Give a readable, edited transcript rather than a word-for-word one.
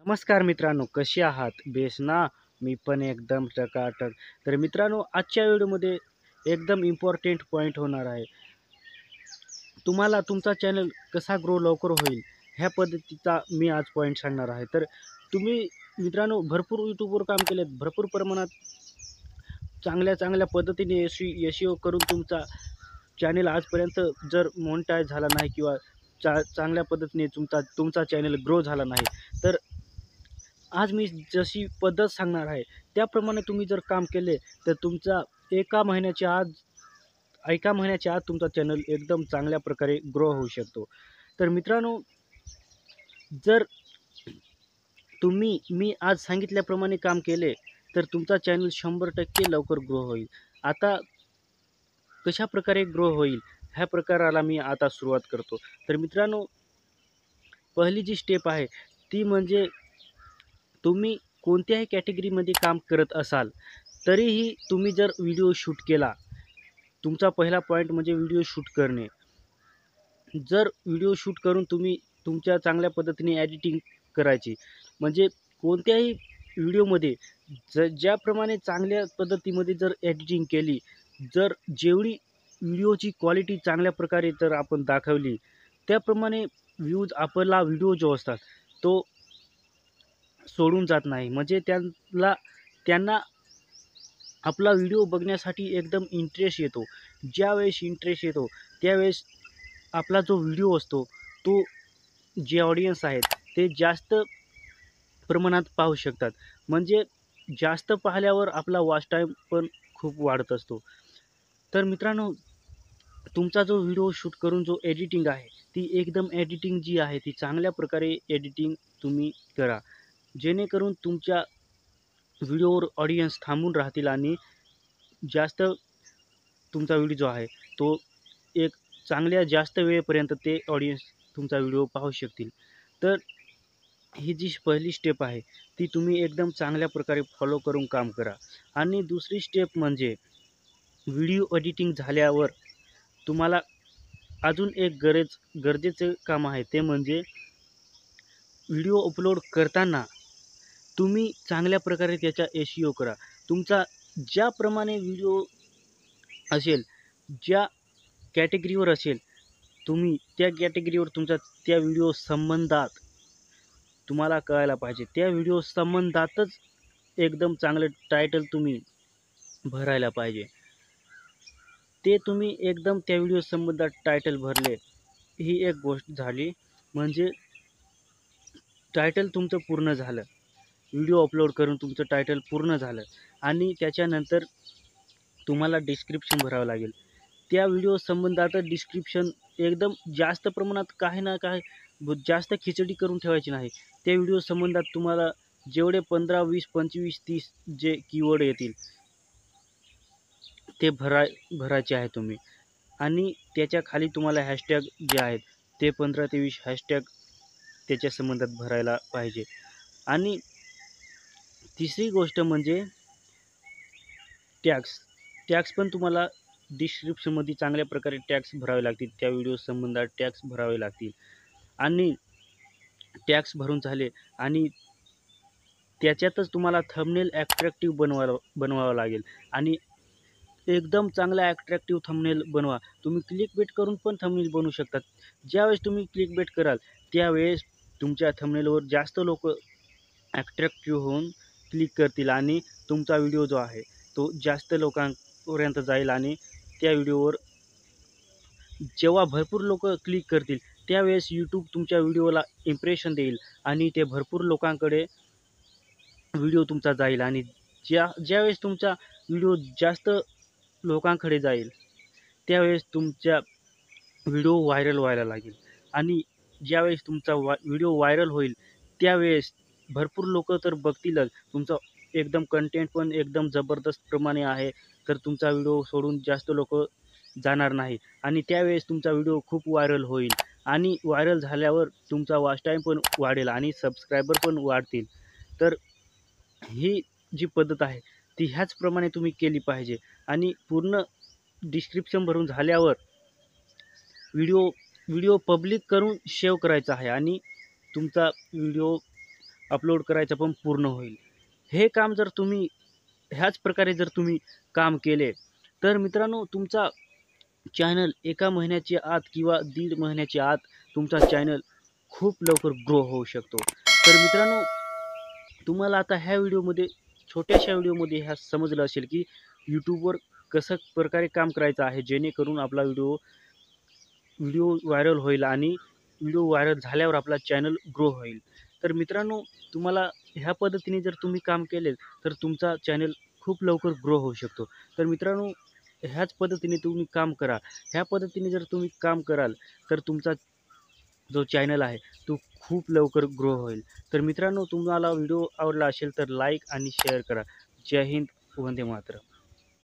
नमस्कार मित्रांनो, कसे आहात? बेस ना? मी पण एकदम टकाटक. तर मित्रांनो, आजच्या व्हिडिओमध्ये एकदम इम्पॉर्टंट पॉईंट होणार आहे. तुम्हाला तुमचा चॅनल कसा ग्रो लवकर होईल, ह्या पद्धतीचा मी आज पॉईंट सांगणार आहे. तर तुम्ही मित्रांनो भरपूर यूट्यूबवर काम केलेत, भरपूर प्रमाणात चांगल्या पद्धतीने एस-ई-ओ करून तुमचा चॅनल आजपर्यंत जर मोनेटाईज झाला नाही किंवा चांगल्या पद्धतीने तुमचा तुमचा चॅनल ग्रो झाला नाही, तर आज मी जशी पद्धत सांगणार आहे, त्याप्रमाणे तुम्ही जर काम केले, तर तुमचा एका महिन्याच्या आत एका महिन्याच्या आत तुमचा चॅनल एकदम चांगल्या प्रकारे ग्रो होऊ शकतो. तर मित्रांनो, जर मी आज सांगितल्याप्रमाणे काम केले, तर तुमचा चॅनल 100% लवकर ग्रो होईल. आता कशाप्रकारे ग्रो होईल, ह्या प्रकाराला मी आता सुरुवात करतो. तर मित्रांनो, पहिली जी स्टेप आहे, ती म्हणजे तुम्ही कोणत्याही कॅटेगरीमध्ये काम करत असाल, तरीही तुम्ही जर व्हिडिओ शूट केला, तुमचा पहिला पॉईंट म्हणजे व्हिडिओ शूट करणे. जर व्हिडिओ शूट करून तुम्ही तुमच्या चांगल्या पद्धतीने एडिटिंग करायची. म्हणजे कोणत्याही व्हिडिओमध्ये ज्याप्रमाणे चांगल्या पद्धतीमध्ये जर एडिटिंग केली, जर जेवढी व्हिडिओची क्वालिटी चांगल्या प्रकारे जर आपण दाखवली, त्याप्रमाणे व्ह्यूज आपला व्हिडिओ जो असतात, तो सोडून जात नाही. म्हणजे त्यांना आपला व्हिडिओ बघण्यासाठी एकदम इंटरेस्ट येतो. ज्यावेळेस इंटरेस्ट येतो, त्यावेळेस आपला जो व्हिडिओ असतो, तो जे ऑडियन्स आहेत, ते जास्त प्रमाणात पाहू शकतात. म्हणजे जास्त पाहिल्यावर आपला वॉच टाईम पण खूप वाढत असतो. तर मित्रांनो, तुमचा जो व्हिडिओ शूट करून जो एडिटिंग आहे, ती एकदम एडिटिंग जी आहे, ती चांगल्या प्रकारे एडिटिंग तुम्ही करा. जेणेकरून तुमच्या व्हिडिओवर ऑडियन्स थांबून राहतील आणि जास्त तुमचा व्हिडिओ जो आहे, तो एक जास्त वेळेपर्यंत ते ऑडियन्स तुमचा व्हिडिओ पाहू शकतील. तर ही जी पहिली स्टेप आहे, ती तुम्ही एकदम चांगल्या प्रकारे फॉलो करून काम करा. आणि दुसरी स्टेप म्हणजे व्हिडिओ एडिटिंग झाल्यावर तुम्हाला अजून एक गरजेचं काम आहे, ते म्हणजे व्हिडिओ अपलोड करताना तुम्ही चांगल्या प्रकारे त्याचा एस-ई-ओ करा. तुमचा ज्याप्रमाणे व्हिडिओ असेल, ज्या कॅटेगरीवर असेल, तुम्ही त्या कॅटेगरीवर तुमचा त्या व्हिडिओ संबंधात तुम्हाला कळायला पाहिजे. त्या व्हिडिओ संबंधातच एकदम चांगलं टायटल तुम्ही भरायला पाहिजे. ते तुम्ही एकदम त्या व्हिडिओ संबंधात टायटल भरले, ही एक गोष्ट झाली. म्हणजे टायटल तुमचं पूर्ण झालं. व्हिडिओ अपलोड करून तुमचं टायटल पूर्ण झालं आणि त्याच्यानंतर तुम्हाला डिस्क्रिप्शन भरावं लागेल. त्या व्हिडिओ संबंधातच डिस्क्रिप्शन एकदम जास्त प्रमाणात काही ना काही जास्त खिचडी करून ठेवायची नाही. त्या व्हिडिओ संबंधात तुम्हाला जेवढे 15, 20, 25, 30 जे कीवर्ड येतील, ते भरायचे आहे तुम्ही. आणि त्याच्या खाली तुम्हाला हॅशटॅग जे आहेत, ते 15 ते 20 हॅशटॅग त्याच्या संबंधात भरायला पाहिजे. आणि तिसरी गोष्ट म्हणजे टॅग्स. टॅग्स पण तुम्हाला डिस्क्रिप्शनमध्ये चांगल्या प्रकारे टॅग्स भरावे लागतील. त्या व्हिडिओ संबंधात टॅग्स भरावे लागतील. आणि टॅग्स भरून झाले आणि त्याच्यातच तुम्हाला थंबनेल अट्रॅक्टिव्ह बनवावं लागेल. आणि एकदम चांगला अट्रॅक्टिव्ह थंबनेल बनवा. तुम्ही क्लिकबेट करून पण थंबनेल बनवू शकतात. ज्यावेळेस तुम्ही क्लिकबेट कराल, त्यावेळेस तुमच्या थंबनेलवर जास्त लोकं अट्रॅक्टिव्ह होऊन क्लिक करतील आणि तुमचा व्हिडिओ जो आहे, तो जास्त लोकांपर्यंत जाईल आणि त्या व्हिडिओवर जेव्हा भरपूर लोकं क्लिक करतील, त्यावेळेस यूट्यूब तुमच्या व्हिडिओला इम्प्रेशन देईल आणि ते भरपूर लोकांकडे व्हिडिओ तुमचा जाईल आणि ज्यावेळेस तुमचा व्हिडिओ जास्त लोकांकडे जाईल, त्यावेळेस तुमच्या व्हिडिओ व्हायरल व्हायला लागेल. आणि ज्यावेळेस तुमचा व्हिडिओ व्हायरल होईल, त्यावेळेस भरपूर लोकं तर बघतीलच. तुमचा एकदम कंटेंट पण एकदम जबरदस्त प्रमाणे आहे, तर तुमचा व्हिडिओ सोडून जास्त लोकं जाणार नाही आणि त्यावेळेस तुमचा व्हिडिओ खूप व्हायरल होईल आणि व्हायरल झाल्यावर तुमचा वॉच टाईम पण वाढेल आणि सबस्क्रायबर पण वाढतील. तर ही जी पद्धत आहे, ती ह्याचप्रमाणे तुम्ही केली पाहिजे. आणि पूर्ण डिस्क्रिप्शन भरून झाल्यावर व्हिडिओ व्हिडिओ पब्लिक करून सेव्ह करायचा आहे आणि तुमचा व्हिडिओ अपलोड करायचं पण पूर्ण होईल. हे काम जर तुम्ही ह्याच प्रकारे जर तुम्ही काम केले तर मित्रांनो तुमचा चॅनल एका महिन्याच्या आत किंवा दीड महिन्याच्या आत तुमचा चॅनल खूप लवकर ग्रो होऊ शकतो. तर मित्रांनो तुम्हाला आता ह्या व्हिडिओमध्ये छोट्याशा व्हिडिओमध्ये ह्या समजलं असेल की यूट्यूबवर कसं प्रकारे काम करायचं आहे जेणेकरून आपला व्हिडिओ व्हिडिओ व्हायरल होईल आणि व्हिडिओ व्हायरल झाल्यावर आपला चॅनल ग्रो होईल. तर मित्रांनो तुम्हाला ह्या पद्धतीने जर तुम्ही काम केले तर तुमचा चॅनल खूप लवकर ग्रो होऊ शकतो. तर मित्रांनो ह्याच पद्धतीने तुम्ही काम करा. ह्या पद्धतीने जर तुम्ही काम कराल तर तुमचा जो चॅनल आहे तो खूप लवकर ग्रो होईल. तर मित्रांनो तुम्हाला व्हिडिओ आवडला असेल तर लाईक आणि शेअर करा. जय हिंद, वंदे मातरम.